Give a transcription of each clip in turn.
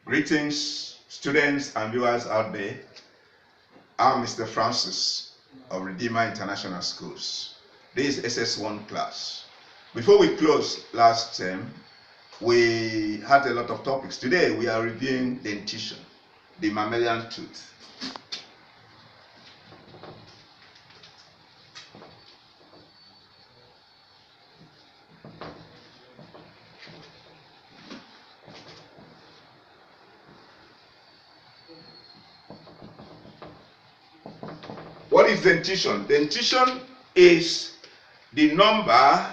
Greetings, students and viewers out there. I'm Mr. Francis of Redeemer International Schools. This is SS1 class. Before we close last term, we had a lot of topics. Today we are reviewing dentition, the mammalian tooth. What is dentition? Dentition is the number,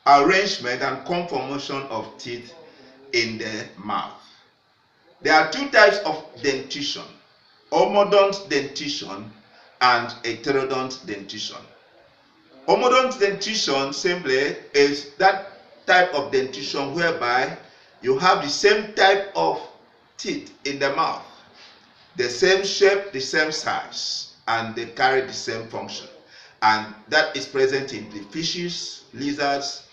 arrangement, and conformation of teeth in the mouth. There are two types of dentition: homodont dentition and heterodont dentition. Homodont dentition simply is that type of dentition whereby you have the same type of teeth in the mouth, the same shape, the same size, and they carry the same function, and that is present in the fishes, lizards,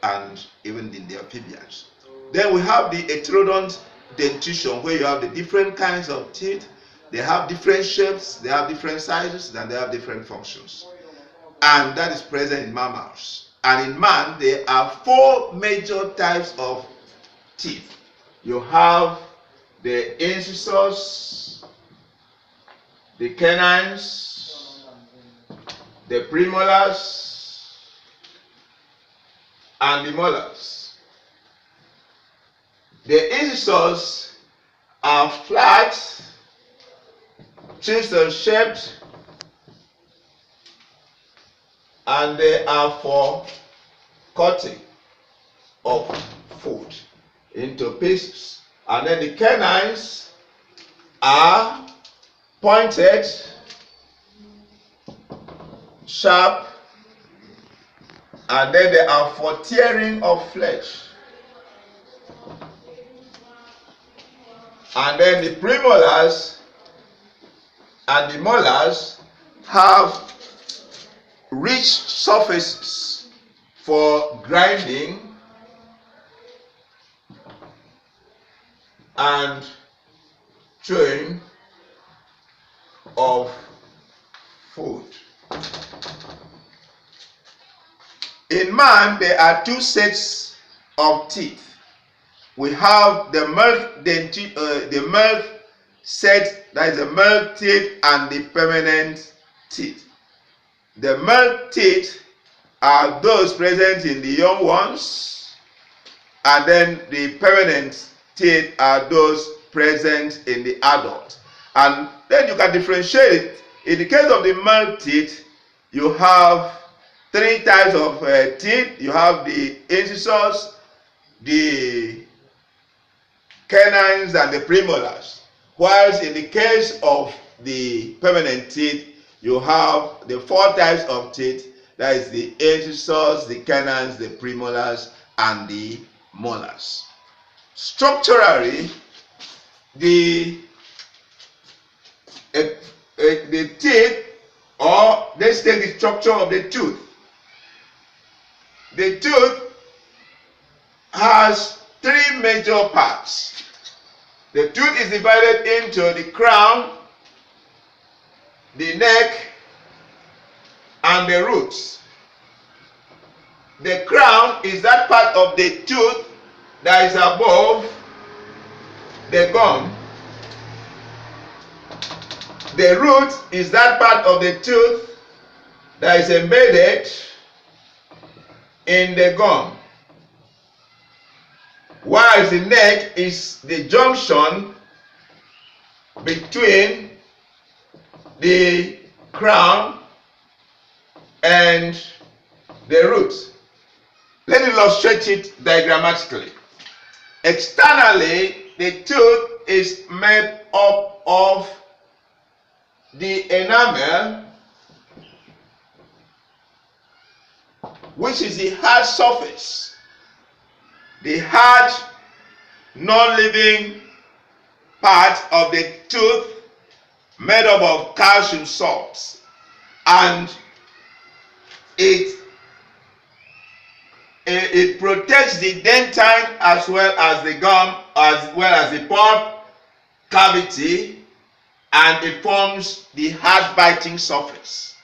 and even in the amphibians. Then we have the heterodont dentition, where you have the different kinds of teeth. They have different shapes, they have different sizes, and they have different functions, and that is present in mammals. And in man, there are four major types of teeth. You have the incisors, the canines, the premolars, and the molars. The incisors are flat, chisel-shaped, and they are for cutting of food into pieces. And then the canines are pointed, sharp, and then they are for tearing of flesh. And then the premolars and the molars have rich surfaces for grinding and chewing of food. In man, there are two sets of teeth. We have the milk set, that is the milk teeth, and the permanent teeth. The milk teeth are those present in the young ones, and then the permanent teeth are those present in the adult. And then you can differentiate it. In the case of the milk teeth, you have three types of teeth. You have the incisors, the canines, and the premolars. Whilst in the case of the permanent teeth, you have the four types of teeth. That is the incisors, the canines, the premolars, and the molars. Structurally, the teeth, or let's take the structure of the tooth. The tooth has three major parts. The tooth is divided into the crown, the neck, and the roots. The crown is that part of the tooth that is above the gum. The root is that part of the tooth that is embedded in the gum, while the neck is the junction between the crown and the root. Let me illustrate it diagrammatically. Externally, the tooth is made up of the enamel, which is the hard surface, the hard non-living part of the tooth made up of calcium salts, and it protects the dentine as well as the gum, as well as the pulp, cavity, and it forms the hard biting surface.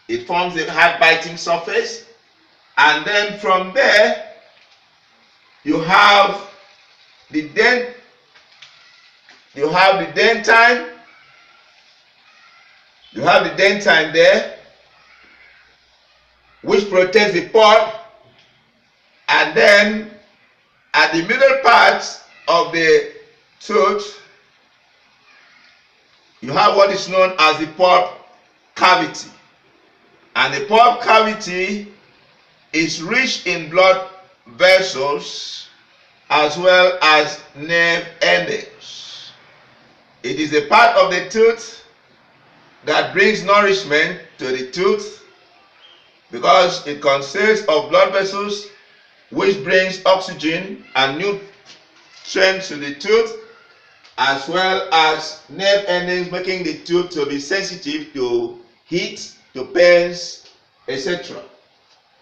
It forms the hard biting surface, and then from there you have the dentine, there, which protects the pulp, and then at the middle part of the tooth you have what is known as the pulp cavity, and the pulp cavity is rich in blood vessels as well as nerve endings. It is a part of the tooth that brings nourishment to the tooth because it consists of blood vessels which brings oxygen and nutrients to the tooth, as well as nerve endings making the tooth to be sensitive to heat, to pains, etc.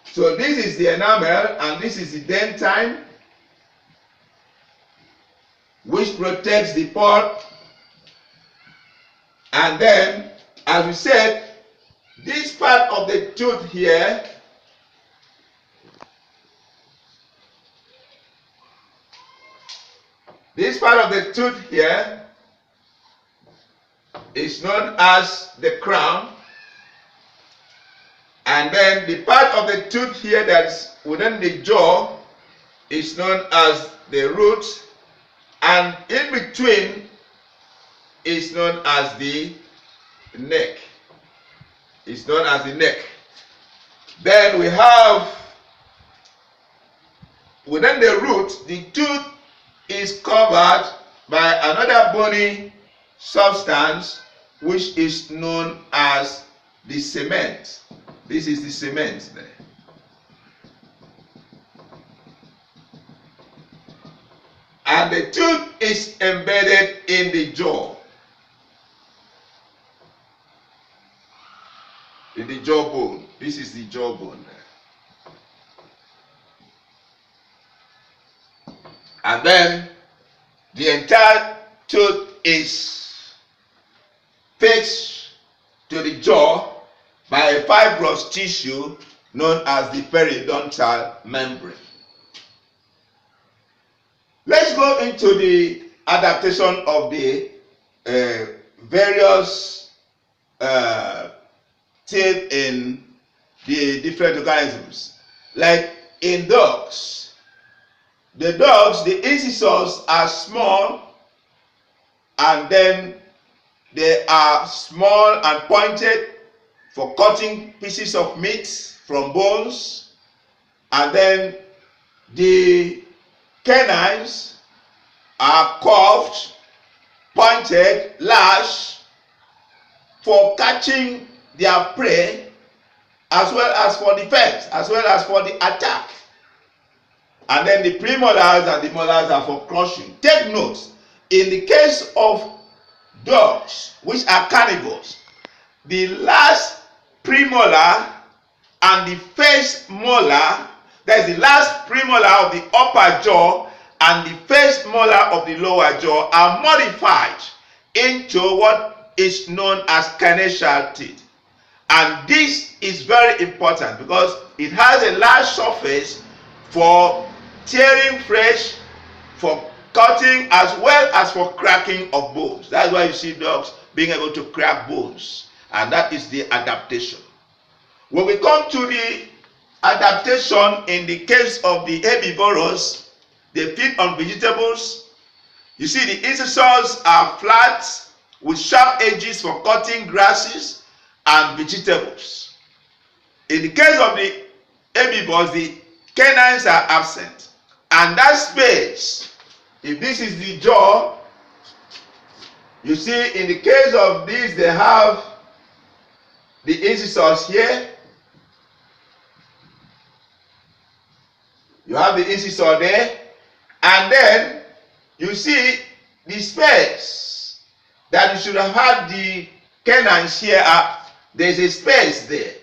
So this is the enamel and this is the dentine, which protects the pulp. And then, as we said, this part of the tooth here is known as the crown, and then the part of the tooth here that's within the jaw is known as the root, and in between is known as the neck. It's known as the neck. Then we have within the root, the tooth is covered by another bony substance which is known as the cement. This is the cement there. And the tooth is embedded in the jaw. In the jawbone. This is the jawbone there. And then the entire tooth is fixed to the jaw by a fibrous tissue known as the periodontal membrane. Let's go into the adaptation of the various teeth in the different organisms. Like in dogs, the incisors are small, and then they are small and pointed for cutting pieces of meat from bones, and then the canines are curved, pointed, lashed for catching their prey, as well as for defense, as well as for the attack. And then the premolars and the molars are for crushing. Take note, in the case of dogs, which are carnivores, the last premolar and the first molar, that is the last premolar of the upper jaw and the first molar of the lower jaw, are modified into what is known as carnassial teeth. And this is very important because it has a large surface for tearing flesh, for cutting, as well as for cracking of bones. That's why you see dogs being able to crack bones, and that is the adaptation. When we come to the adaptation in the case of the herbivorous, they feed on vegetables. You see, the incisors are flat with sharp edges for cutting grasses and vegetables. In the case of the herbivores, the canines are absent, and that space, if this is the jaw, you see in the case of these, they have the incisors here. You have the incisor there, and then you see the space that you should have had the canines here. There's a space there.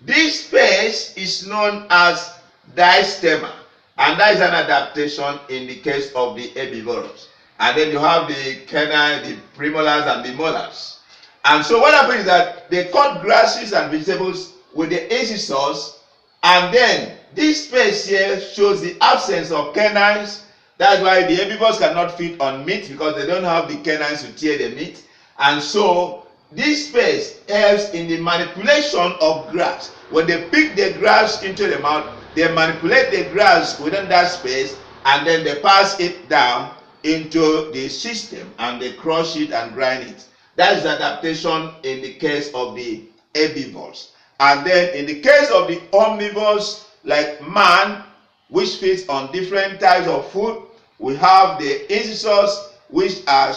This space is known as diastema, and that is an adaptation in the case of the herbivorous. and then you have the canine, the premolars, and the molars. And so what happens is that they cut grasses and vegetables with the incisors, and then this space here shows the absence of canines. That's why the herbivores cannot feed on meat, because they don't have the canines to tear the meat. And so this space helps in the manipulation of grass. When they pick the grass into the mouth, they manipulate the grass within that space, and then they pass it down into the system, and they crush it and grind it. That is adaptation in the case of the herbivores. And then in the case of the omnivores, like man, which feeds on different types of food, we have the incisors, which are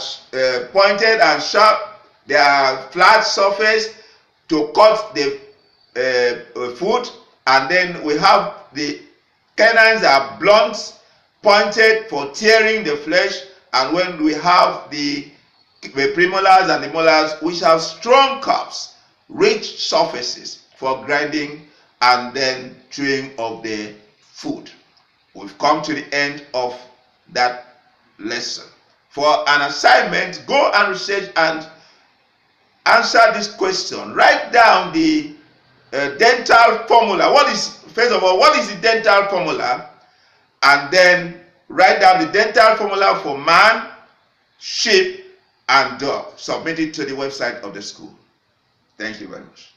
pointed and sharp. They are flat surface to cut the food, and then we have the canines are blunt, pointed for tearing the flesh, and when we have the premolars and the molars, which have strong cups, rich surfaces for grinding and then chewing of the food. We've come to the end of that lesson. For an assignment, go and research and answer this question. Write down the dental formula. First of all, what is the dental formula? And then write down the dental formula for man, sheep, and dog. Submit it to the website of the school. Thank you very much.